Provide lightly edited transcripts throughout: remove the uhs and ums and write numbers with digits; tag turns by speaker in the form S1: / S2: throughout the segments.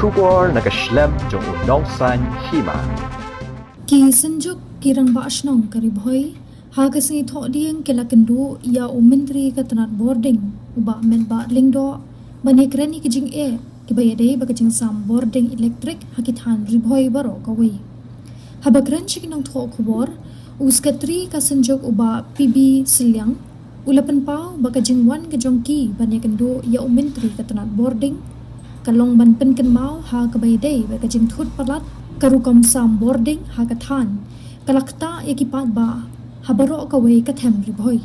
S1: Shubor nakaslem jong unong san hima.
S2: Ki senjuk kirang ba asnong karibhoy ha kasi tho dieng kela kendu ya menteri katanat boarding uba men ba lingdo bani krani kijing ki bayade ba kijing sam boarding electric hakithan ribhoy baro kawi habakran chikinong tho khubor uskatri ka senjuk uba PB Silyang ulapan pau ba kijing wan kajong ki bani kendu ya menteri katanat boarding kalong ban pen kan mau ha kabayade ba kijing thut palat karukom sam boarding ha kathan kalakta yakipat ba habaro kawai kathem ribhoy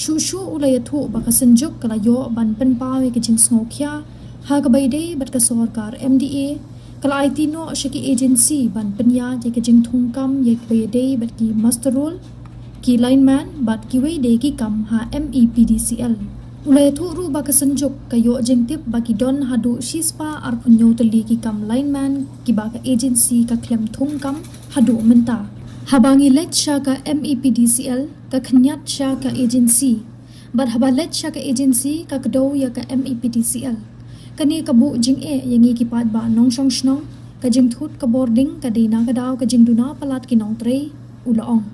S2: shu ulay thu ba kasenjuk kalayo ban pen pawi kijing snokya ha kabayde bat ka sarkar MDA kala IT no shiki agency ban penya je kijing thungkam ye kabayde bat ki masterol ki lineman bat ki wei de ki kam ha MEPDCL ulay thu ru ba kasenjuk kayo jengtip ba ki don hadu shispa ar punyo tali ki kam lineman ki ba ka agency ka klem thungkam hadu menta habangi let sha ka MEPDCL ka khanyat sha ka agency bat habalet sha ka agency ka kdo ya ka MEPDCL kani kabu jing yangi ki pat ba nong song snong ka jing thut ka boarding ka dina ka daw ka jing duna palat ki nong tre ulaong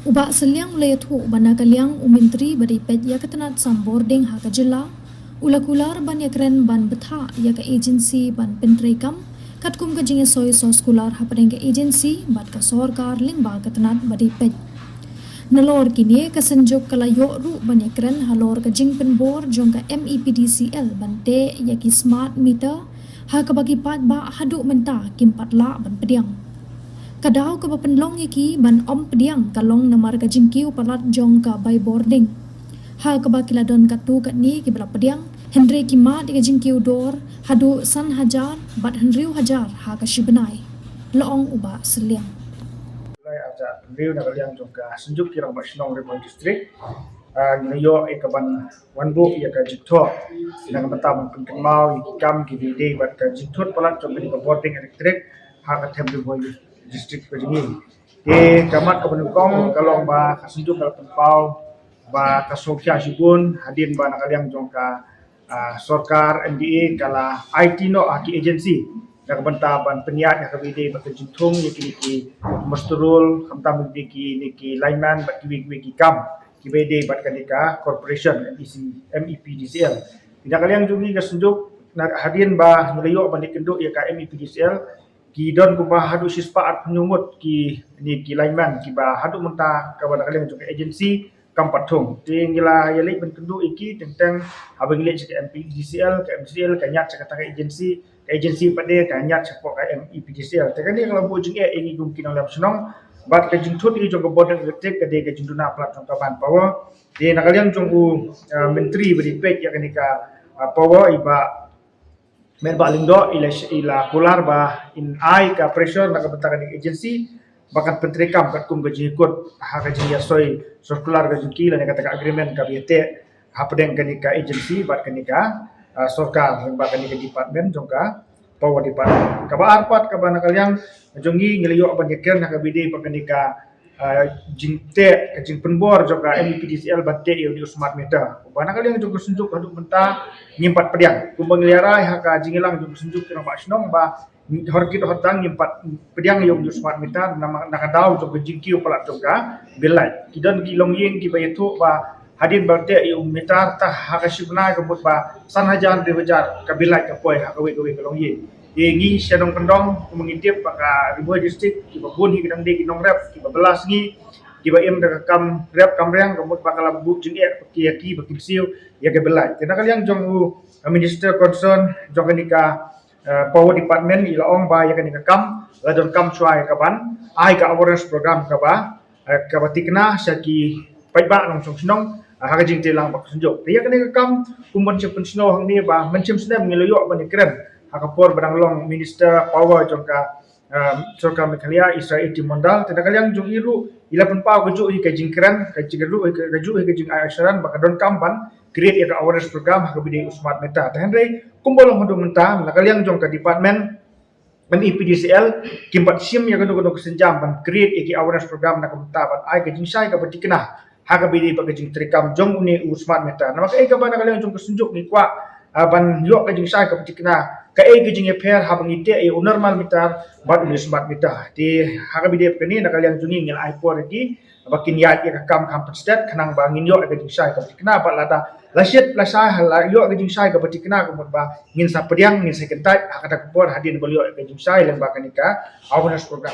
S2: uba selyang le thu bana kalyang menteri bari pet ya katanat sam boarding ha ka jilla ulakular ban yakren ban betha ya ka agency ban pentre kam katkum ka jinge soy skular hapreng ke agency bat ka sarkar ling ba katanat bari pet nalor kini ka sanjok kala yo ru banekran halor ka jingpen bor jong ka MEPDCL bante ya ki smart meter ha ka bagi pat ba hadu menta kim patla ban pediang kadaw ka penlong yaki ban om pediang kalong namar ka jingkiu palat jong ka by boarding ha ka ba kiladon ka tu ka ni ki bala pediang Henry Kima di kajing dor hadu san hajar bat henriu hajar ha ka shibanai loong uba seliang
S3: lai aja riu na kaliang jongka senjuk kirang basnong Ribon district yo ekaban wanbu ya ka jitho na batam penting mau ikam ki bide bat ka jithot palat jong ka boarding electric ha ka them Ribon district kajingi ke kamat ka penukong kalong ba senjuk kal tempau ba ka sokya sibun hadin ba na kaliang jongka sarkar MDA kala IT no aki agency nak bantaban peniat nak bide bakal jintung ki masterol khamta mudi ki lineman bat ki kam ki bide bat kanika corporation MEPDCL tidak kalian jungi ka sunjuk nak hadin ba ngelayo ban kenduk ya ka MEPDCL ki don ku ba hadu sispa at penyumut ki lineman ki ba hadu menta ka ban kalian juga agency kampatung tingila yalik ben kenduk iki tentang abang lek ke MEPDCL ke MCL ka nyat kata agensi pada kanyat support ka MEPDCL tekani kalau bujung ini mungkin dalam senong bat ka jingthut i jong boarding electric ka de ka jingduna plat jong ban power de nakalian jong menteri beri pek ya kanika power iba men ba lingdo ila kular ba in ai ka pressure nak bentakan agensi bakat pentrikam kat kum gaji ikut ha gaji ya soy circular gaji kila ne kata agreement ka biete ha pedeng kanika agensi bat kanika sarkar ba kanika department jongka power department ka ba arpat ka ba nakaliang jongi ngeliyo ban yeker nak bide pa kanika jingte ka jing penbor jongka MEPDCL batte yo di smart meter ba nakaliang jongka sunjuk haduk menta nyimpat pediang kumbang liarai ha ka jingilang jongka sunjuk kena ba snong ba horkit hotang nyimpat pediang yung smart meter nakadaw jong jingkiu pala jongka belai kidon gilong yeng ki bayetu ba hadin balte yung meter ta hakashibna kebut ba san hajan de bajar kabilai ka poi hakawi kalong yeng yengi sedong kendong mengintip baka Ribon district ki babun hi kadang de ki nong rep ki babelas ngi ki ba em da kam rep kamreng kebut bakala bu jing ki bakipsiu ya ke belai tena kalian jong minister concern jong nika power department ila ong ba ya kanika kam ladon kam chuai ka ban ai ka awareness program ka ba ka batikna saki paiba nong song snong ha jing te lang ba sunjuk ya kanika kam kumbon chepun sno hang ni ba menchem snem ngeloyo ba ni kren ha ka por badang long minister power jongka Sorka Mekhalia Israel Timondal tena kalian jong iru ila pun pa ko ju ka jing kren ka jigeru ka ju ka jing asaran ba don kampan create ya awareness program ha ka bide smart meta henry kumbolong hodo menta nakaliang jong ka department MEPDCL kimpat sim ya gono senjam ban create iki awareness program nak menta ban ai ka jing sai ka batikna ha ka bide ba ka jing trikam jong uni smart meta na maka ka ba nakaliang jong ka sunjuk ni kwa ban yo ka jing sai ka batikna ka ke jing pair habang ite normal mitar bat ni smart mitar di hakabide kani nakaliang jungi ngel iPod lagi bakin ya ka kam stat kanang bangin yo ka jing sai ka kena ba lada lasyet lasai hala yo ka jing sai ka pati kena ka ba ngin sa pediang ngin second type hakata kupor hadin bolio ka jing sai lang ba kanika awareness program